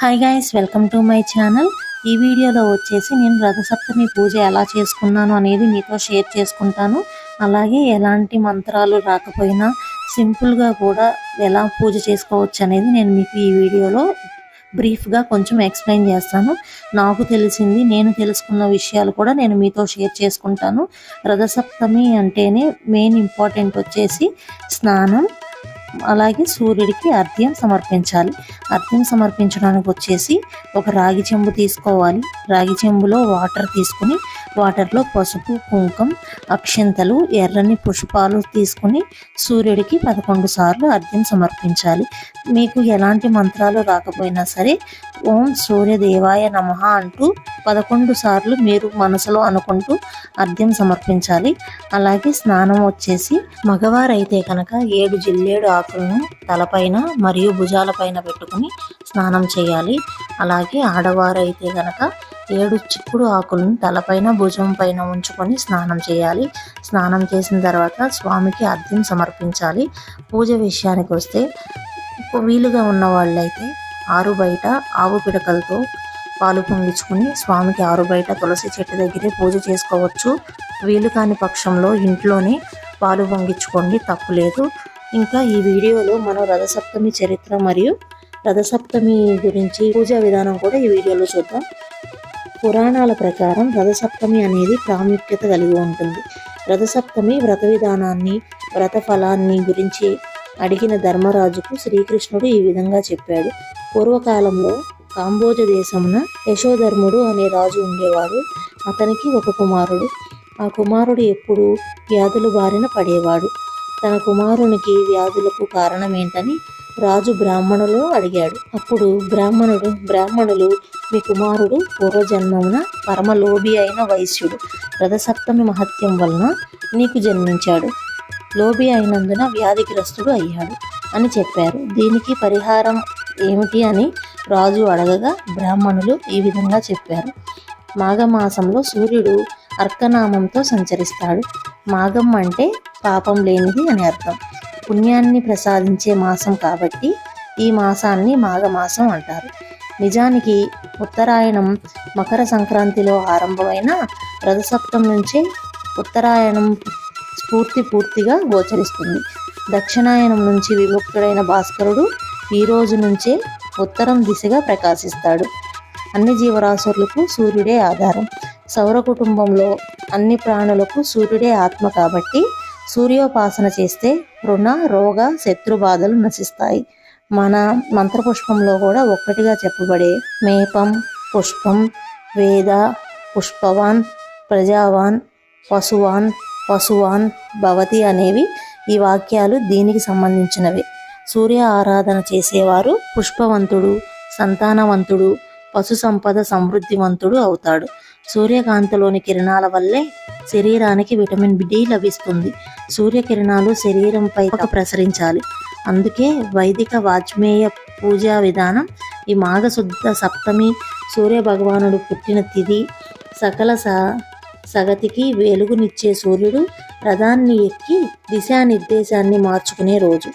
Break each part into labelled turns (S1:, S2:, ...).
S1: Hi guys, welcome to my channel. ఈ వీడియోలో వచ్చేసి నేను రథసప్తమి పూజ ఎలా చేసుకున్నాను అనేది మీతో షేర్ చేసుకుంటాను. అలాగే ఎలాంటి మంత్రాలు రాకపోయినా సింపుల్గా కూడా ఎలా పూజ చేసుకోవచ్చు అనేది నేను మీకు ఈ వీడియోలో బ్రీఫ్గా కొంచెం ఎక్స్ప్లెయిన్ చేస్తాను. నాకు తెలిసింది, నేను తెలుసుకున్న విషయాలు కూడా నేను మీతో షేర్ చేసుకుంటాను. రథసప్తమి అంటేనే మెయిన్ ఇంపార్టెంట్ వచ్చేసి స్నానం, అలాగే సూర్యుడికి అర్ఘ్యం సమర్పించాలి. అర్ఘ్యం సమర్పించడానికి వచ్చేసి ఒక రాగి చెంబు తీసుకోవాలి. రాగి చెంబులో వాటర్ తీసుకుని వాటర్లో పసుపు, కుంకం, అక్షింతలు, ఎర్రని పుష్పాలు తీసుకుని సూర్యుడికి 11 సార్లు అర్ఘ్యం సమర్పించాలి. మీకు ఎలాంటి మంత్రాలు రాకపోయినా సరే ఓం సూర్యదేవాయ నమః అంటూ 11 సార్లు మీరు మనసులో అనుకుంటూ అర్ఘ్యం సమర్పించాలి. అలాగే స్నానం వచ్చేసి మగవారైతే కనుక 7 జిల్లేడు ఆకులను తలపైన మరియు భుజాలపైన పెట్టుకుని స్నానం చేయాలి. అలాగే ఆడవారైతే కనుక 7 చిక్కుడు ఆకులను తలపైన భుజం పైన ఉంచుకొని స్నానం చేయాలి. స్నానం చేసిన తర్వాత స్వామికి అర్ఘ్యం సమర్పించాలి. పూజ విషయానికి వస్తే వీలుగా ఉన్న వాళ్ళైతే ఆరు బయట ఆవు పిడకలతో పాలు పొంగించుకుని స్వామికి ఆరు బయట తులసి చెట్టు దగ్గరే పూజ చేసుకోవచ్చు. వీలు కాని పక్షంలో ఇంట్లోనే పాలు పొంగించుకోండి, తప్పులేదు. ఇంకా ఈ వీడియోలో మనం రథసప్తమి చరిత్ర మరియు రథసప్తమి గురించి పూజా విధానం కూడా ఈ వీడియోలో చూద్దాం. పురాణాల ప్రకారం రథసప్తమి అనేది ప్రాముఖ్యత కలిగి ఉంటుంది. రథసప్తమి వ్రత విధానాన్ని, వ్రత ఫలాన్ని గురించి అడిగిన ధర్మరాజుకు శ్రీకృష్ణుడు ఈ విధంగా చెప్పాడు. పూర్వకాలంలో కాంబోజ దేశమున యశోధర్ముడు అనే రాజు ఉండేవాడు. అతనికి ఒక కుమారుడు. ఆ కుమారుడు ఎప్పుడు వ్యాధుల బారిన పడేవాడు. తన కుమారునికి వ్యాధులకు కారణమేంటని రాజు బ్రాహ్మణులు అడిగాడు. అప్పుడు బ్రాహ్మణులు మీ కుమారుడు పూర్వజన్మమున పరమలోభి అయిన వైశ్యుడు. రథసప్తమి మహత్యం వలన నీకు జన్మించాడు. లోభి అయినందున వ్యాధిగ్రస్తుడు అయ్యాడు అని చెప్పారు. దీనికి పరిహారం ఏమిటి అని రాజు అడగగా బ్రాహ్మణులు ఈ విధంగా చెప్పారు. మాఘమాసంలో సూర్యుడు అర్కనామంతో సంచరిస్తాడు. మాఘం అంటే పాపం లేనిది అని అర్థం. పుణ్యాన్ని ప్రసాదించే మాసం కాబట్టి ఈ మాసాన్ని మాఘమాసం అంటారు. నిజానికి ఉత్తరాయణం మకర సంక్రాంతిలో ఆరంభమైన రథసప్తం నుంచే ఉత్తరాయణం పూర్తిగా గోచరిస్తుంది. దక్షిణాయనం నుంచి విముక్తుడైన భాస్కరుడు ఈ రోజు నుంచే ఉత్తరం దిశగా ప్రకాశిస్తాడు. అన్ని జీవరాశులకు సూర్యుడే ఆధారం. సౌర కుటుంబంలో అన్ని ప్రాణులకు సూర్యుడే ఆత్మ కాబట్టి సూర్యోపాసన చేస్తే రుణ, రోగ, శత్రు బాధలు నశిస్తాయి. మన మంత్రపుష్పంలో కూడా ఒక్కటిగా చెప్పబడే మేపం, పుష్పం, వేద, పుష్పవాన్, ప్రజావాన్, పశువాన్ భవతి అనేవి ఈ వాక్యాలు దీనికి సంబంధించినవి. సూర్య ఆరాధన చేసేవారు పుష్పవంతుడు, సంతానవంతుడు, పశు సంపద సమృద్ధివంతుడు అవుతాడు. సూర్యకాంతిలోని కిరణాల వల్లే శరీరానికి విటమిన్ డి లభిస్తుంది. సూర్యకిరణాలు శరీరంపై ప్రసరించాలి. అందుకే వైదిక వాజ్మేయ పూజా విధానం ఈ మాఘశుద్ధ సప్తమి సూర్య భగవానుడు పుట్టిన తిథి. సకల సగతికి వెలుగునిచ్చే సూర్యుడు రథాన్ని ఎక్కి దిశానిర్దేశాన్ని మార్చుకునే రోజు.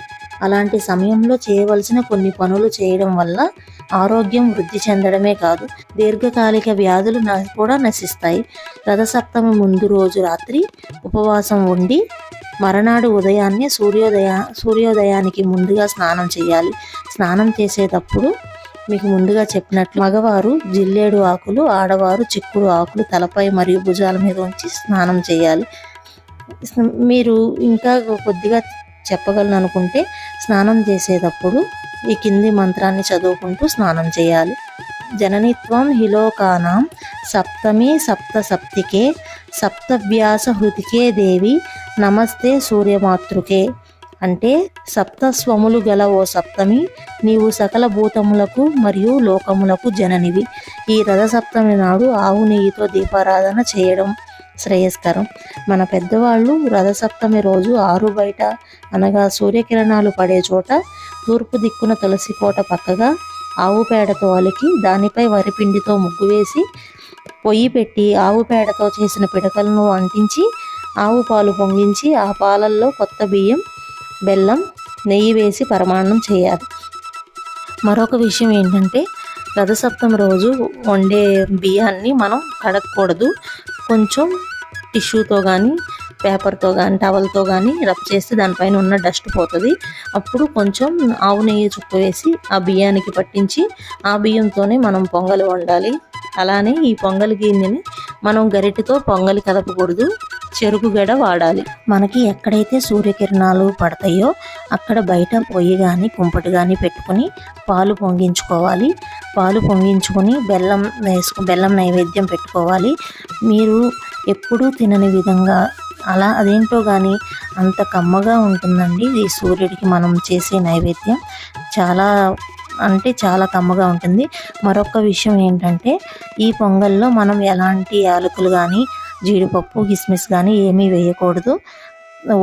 S1: అలాంటి సమయంలో చేయవలసిన కొన్ని పనులు చేయడం వల్ల ఆరోగ్యం వృద్ధి చెందడమే కాదు, దీర్ఘకాలిక వ్యాధులు కూడా నశిస్తాయి. రథసప్తమి ముందు రోజు రాత్రి ఉపవాసం ఉండి మరనాడు ఉదయాన్నే సూర్యోదయానికి ముందుగా స్నానం చేయాలి. స్నానం చేసేటప్పుడు మీకు ముందుగా చెప్పినట్లు మగవారు జిల్లేడు ఆకులు, ఆడవారు చిక్కుడు ఆకులు తలపై మరియు భుజాల మీద ఉంచి స్నానం చేయాలి. మీరు ఇంకా కొద్దిగా చెప్పగలను అనుకుంటే స్నానం చేసేటప్పుడు ఈ కింది మంత్రాన్ని చదువుకుంటూ స్నానం చేయాలి. జననిత్వం హిలోకానాం సప్తమి సప్త సప్తికే సప్తవ్యాస హృతికే దేవి నమస్తే సూర్యమాతృకే. అంటే సప్తస్వములు గల ఓ సప్తమి, నీవు సకల భూతములకు మరియు లోకములకు జననివి. ఈ రథసప్తమి నాడు ఆవు నెయ్యితో దీపారాధన చేయడం శ్రేయస్కరం. మన పెద్దవాళ్ళు రథసప్తమి రోజు ఆరు బయట అనగా సూర్యకిరణాలు పడే చోట తూర్పు దిక్కున తులసి కోట పక్కగా ఆవు పేడతో అలికి దానిపై వరిపిండితో ముగ్గు వేసి పొయ్యి పెట్టి ఆవు పేడతో చేసిన పిడకలను అంటించి ఆవు పాలు పొంగించి ఆ పాలల్లో కొత్త బియ్యం, బెల్లం, నెయ్యి వేసి పరమాన్నం చేయాలి. మరొక విషయం ఏంటంటే రథసప్తమి రోజు వండే బియ్యాన్ని మనం కడగకూడదు. కొంచెం టిష్యూతో కానీ పేపర్తో కానీ టవల్తో కానీ రబ్ చేస్తే దానిపైన ఉన్న డస్ట్ పోతుంది. అప్పుడు కొంచెం ఆవు నెయ్యి చుక్క వేసి ఆ బియ్యానికి పట్టించి ఆ బియ్యంతోనే మనం పొంగలి వండాలి. అలానే ఈ పొంగలి గిన్నెని మనం గరిటెతో పొంగలి కదపకూడదు, చెరుకు గడ వాడాలి. మనకి ఎక్కడైతే సూర్యకిరణాలు పడతాయో అక్కడ బయట పొయ్యి కానీ కుంపటి కానీ పెట్టుకుని పాలు పొంగించుకోవాలి. పాలు పొంగించుకొని బెల్లం నైవేద్యం పెట్టుకోవాలి. మీరు ఎప్పుడూ తినని విధంగా అలా అదేంటో కానీ అంత కమ్మగా ఉంటుందండి ఈ సూర్యుడికి మనం చేసే నైవేద్యం. చాలా అంటే చాలా కమ్మగా ఉంటుంది. మరొక విషయం ఏంటంటే ఈ పొంగల్లో మనం ఎలాంటి యాలకులు కానీ జీడిపప్పు కిస్మిస్ కానీ ఏమీ వేయకూడదు.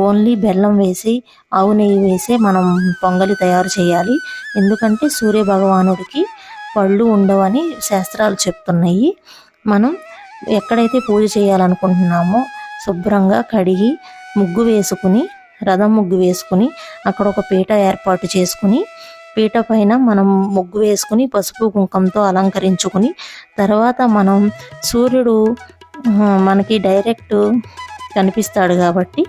S1: ఓన్లీ బెల్లం వేసి ఆవు నెయ్యి వేసి మనం పొంగలి తయారు చేయాలి. ఎందుకంటే సూర్య భగవానుడికి పళ్ళు ఉండవని శాస్త్రాలు చెప్తున్నాయి. మనం ఎక్కడైతే పూజ చేయాలనుకుంటున్నామో శుభ్రంగా కడిగి ముగ్గు వేసుకుని రథం ముగ్గు వేసుకుని అక్కడ ఒక పీట ఏర్పాటు చేసుకుని పీట పైన మనం ముగ్గు వేసుకుని పసుపు కుంకంతో అలంకరించుకుని తర్వాత మనం సూర్యుడు మనకి డైరెక్ట్ కనిపిస్తాడు కాబట్టి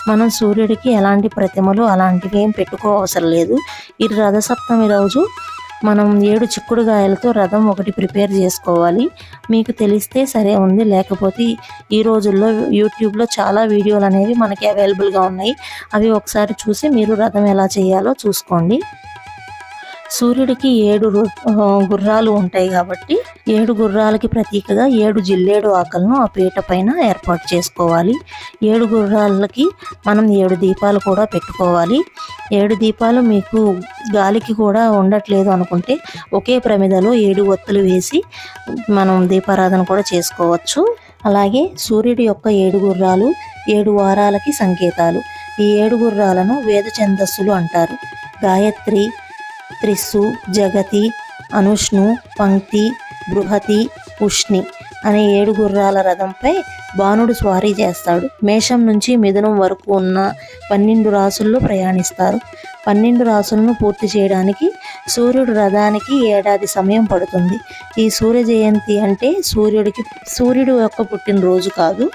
S1: మనం సూర్యుడికి ఎలాంటి ప్రతిమలు అలాంటివి ఏం పెట్టుకో అవసరం లేదు. ఈ రథసప్తమి రోజు మనం 7 చిక్కుడుగాయలతో రథం ఒకటి ప్రిపేర్ చేసుకోవాలి. మీకు తెలిస్తే సరే ఉంది, లేకపోతే ఈ రోజుల్లో యూట్యూబ్లో చాలా వీడియోలు అనేవి మనకి అవైలబుల్గా ఉన్నాయి. అవి ఒకసారి చూసి మీరు రథం ఎలా చేయాలో చూసుకోండి. సూర్యుడికి 7 గుర్రాలు ఉంటాయి కాబట్టి 7 గుర్రాలకి ప్రతీకగా 7 జిల్లేడు ఆకులను ఆ పీట పైన ఏర్పాటు చేసుకోవాలి. 7 గుర్రాలకి మనం 7 దీపాలు కూడా పెట్టుకోవాలి. 7 దీపాలు మీకు గాలికి కూడా ఉండట్లేదు అనుకుంటే ఒకే ప్రమిదలో 7 ఒత్తులు వేసి మనం దీపారాధన కూడా చేసుకోవచ్చు. అలాగే సూర్యుడి యొక్క 7 గుర్రాలు 7 వారాలకి సంకేతాలు. ఈ 7 గుర్రాలను వేద ఛందస్సులు అంటారు. గాయత్రి, త్రిస్సు, జగతి, అనుష్ణు, పంక్తి, బృహతి, ఉష్ణి అనే 7 గుర్రాల రథంపై బాణుడు స్వారీ చేస్తాడు. మేషం నుంచి మిథునం వరకు ఉన్న 12 రాసుల్లో ప్రయాణిస్తారు. 12 రాసులను పూర్తి చేయడానికి సూర్యుడు రథానికి ఏడాది సమయం పడుతుంది. ఈ సూర్య జయంతి అంటే సూర్యుడు యొక్క పుట్టినరోజు కాదు.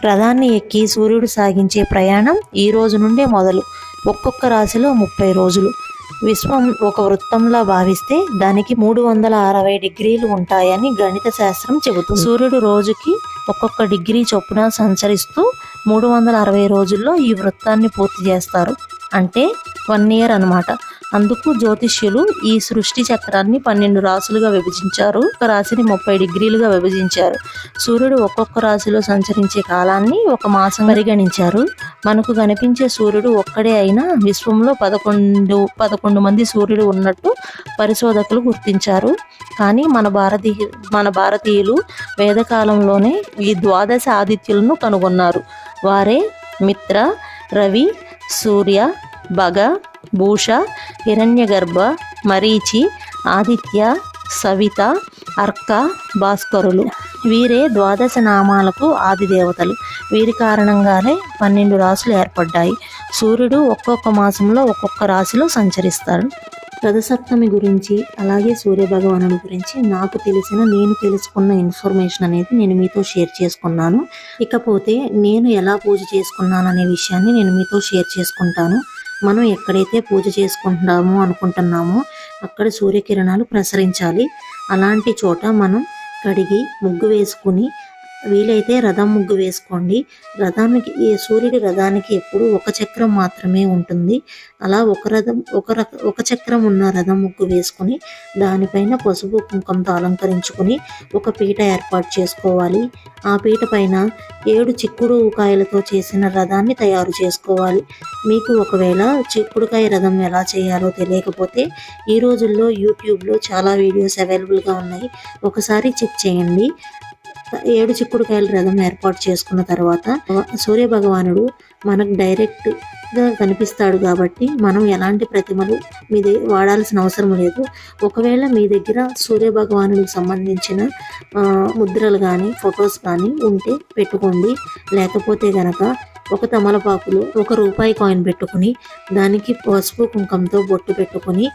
S1: రథాన్ని ఎక్కి సూర్యుడు సాగించే ప్రయాణం ఈ రోజు నుండే మొదలు. ఒక్కొక్క రాశిలో 30 రోజులు. విశ్వం ఒక వృత్తంలా భావిస్తే దానికి 360 డిగ్రీలు ఉంటాయని గణిత శాస్త్రం చెబుతుంది. సూర్యుడు రోజుకి ఒక్కొక్క డిగ్రీ చొప్పున సంచరిస్తూ 360 రోజుల్లో ఈ వృత్తాన్ని పూర్తి చేస్తారు. అంటే 1 ఇయర్ అన్నమాట. అందుకు జ్యోతిష్యులు ఈ సృష్టి చక్రాన్ని 12 రాశులుగా విభజించారు. ఒక రాశిని 30 డిగ్రీలుగా విభజించారు. సూర్యుడు ఒక్కొక్క రాశిలో సంచరించే కాలాన్ని ఒక మాసం పరిగణించారు. మనకు కనిపించే సూర్యుడు ఒక్కడే అయినా విశ్వంలో 11 మంది సూర్యుడు ఉన్నట్టు పరిశోధకులు గుర్తించారు. కానీ మన భారతీయులు వేదకాలంలోనే ఈ 12 ఆదిత్యులను కనుగొన్నారు. వారే మిత్ర, రవి, సూర్య, భగ, భూష, హిరణ్యగర్భ, మరీచి, ఆదిత్య, సవిత, అర్క, భాస్కరులు. వీరే 12 నామాలకు ఆది దేవతలు. వీరి కారణంగానే 12 రాశులు ఏర్పడ్డాయి. సూర్యుడు ఒక్కొక్క మాసంలో ఒక్కొక్క రాశిలో సంచరిస్తాడు. రథసప్తమి గురించి అలాగే సూర్యభగవానుడి గురించి నేను తెలుసుకున్న ఇన్ఫర్మేషన్ అనేది నేను మీతో షేర్ చేసుకున్నాను. ఇకపోతే నేను ఎలా పూజ చేసుకున్నాను అనే విషయాన్ని నేను మీతో షేర్ చేసుకుంటాను. మనం ఎక్కడైతే పూజ చేసుకుంటున్నామో అనుకుంటున్నామో అక్కడ సూర్యకిరణాలు ప్రసరించాలి. అలాంటి చోట మనం కడిగి ముగ్గు వేసుకుని వీలైతే రథం ముగ్గు వేసుకోండి. సూర్యుడి రథానికి ఎప్పుడు ఒక చక్రం మాత్రమే ఉంటుంది. అలా ఒక చక్రం ఉన్న రథం ముగ్గు వేసుకుని దానిపైన పసుపు కుంకంతో అలంకరించుకుని ఒక పీట ఏర్పాటు చేసుకోవాలి. ఆ పీట పైన 7 చిక్కుడు కాయలతో చేసిన రథాన్ని తయారు చేసుకోవాలి. మీకు ఒకవేళ చిక్కుడుకాయ రథం ఎలా చేయాలో తెలియకపోతే ఈ రోజుల్లో యూట్యూబ్లో చాలా వీడియోస్ అవైలబుల్గా ఉన్నాయి. ఒకసారి చెక్ చేయండి. 7 చిక్కుడుకాయల రథం ఏర్పాటు చేసుకున్న తర్వాత సూర్య భగవానుడు మనకు డైరెక్ట్గా కనిపిస్తాడు కాబట్టి మనం ఎలాంటి ప్రతిమలు వాడాల్సిన అవసరం లేదు. ఒకవేళ మీ దగ్గర సూర్య భగవానుడికి సంబంధించిన ముద్రలు కానీ ఫొటోస్ కానీ ఉంటే పెట్టుకోండి. లేకపోతే గనక ఒక తమలపాకులో ₹1 కాయిన్ పెట్టుకుని దానికి పసుపు కుంకంతో బొట్టు పెట్టుకుని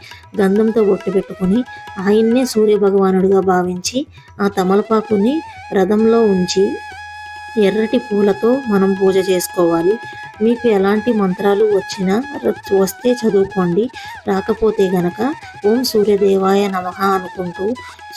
S1: గంధంతో బొట్టు పెట్టుకుని ఆయన్నే సూర్య భగవానుడిగా భావించి ఆ తమలపాకుని రథంలో ఉంచి ఎర్రటి పూలతో మనం పూజ చేసుకోవాలి. మీకు ఎలాంటి మంత్రాలు వస్తే చదువుకోండి. రాకపోతే గనక ఓం సూర్యదేవాయ నమః అనుకుంటూ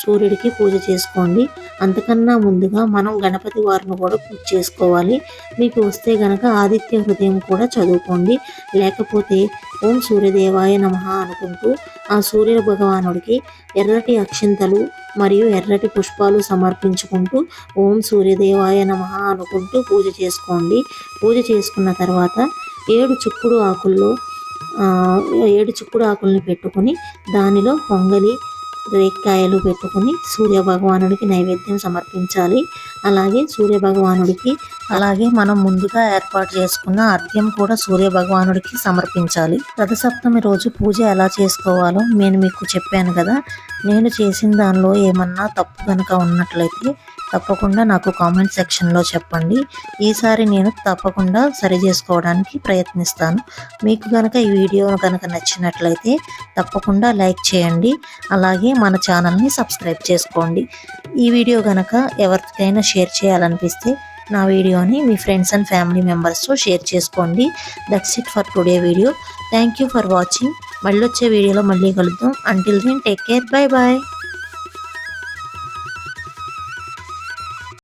S1: సూర్యుడికి పూజ చేసుకోండి. అంతకన్నా ముందుగా మనం గణపతి వారిని కూడా పూజ చేసుకోవాలి. మీకు వస్తే గనక ఆదిత్య హృదయం కూడా చదువుకోండి. లేకపోతే ఓం సూర్యదేవాయ నమః అనుకుంటూ ఆ సూర్య భగవానుడికి ఎర్రటి అక్షింతలు మరియు ఎర్రటి పుష్పాలు సమర్పించుకుంటూ ఓం సూర్యదేవాయ నమః అనుకుంటూ పూజ చేసుకోండి. పూజ చేసుకున్న తర్వాత 7 చిక్కుడు ఆకుల్ని పెట్టుకుని దానిలో పొంగలి రేక్కాయలు పెట్టుకుని సూర్య భగవానుడికి నైవేద్యం సమర్పించాలి. అలాగే మనం ముందుగా ఏర్పాటు చేసుకున్న అర్ఘ్యం కూడా సూర్య భగవానుడికి సమర్పించాలి. రథసప్తమి రోజు పూజ ఎలా చేసుకోవాలో నేను మీకు చెప్పాను కదా. నేను చేసిన దానిలో ఏమన్నా తప్పు కనుక ఉన్నట్లయితే తప్పకుండా నాకు కామెంట్ సెక్షన్లో చెప్పండి. ఈసారి నేను తప్పకుండా సరి చేసుకోవడానికి ప్రయత్నిస్తాను. మీకు కనుక ఈ వీడియో కనుక నచ్చినట్లయితే తప్పకుండా లైక్ చేయండి. అలాగే మన ఛానల్ని సబ్స్క్రైబ్ చేసుకోండి. ఈ వీడియో కనుక ఎవరికైనా షేర్ చేయాలనిపిస్తే నా వీడియోని మీ ఫ్రెండ్స్ అండ్ ఫ్యామిలీ మెంబర్స్తో షేర్ చేసుకోండి. That's it for today video. Thank you for watching. మళ్ళీ వచ్చే వీడియోలో మళ్ళీ కలుద్దాం. Until then take care. Bye bye.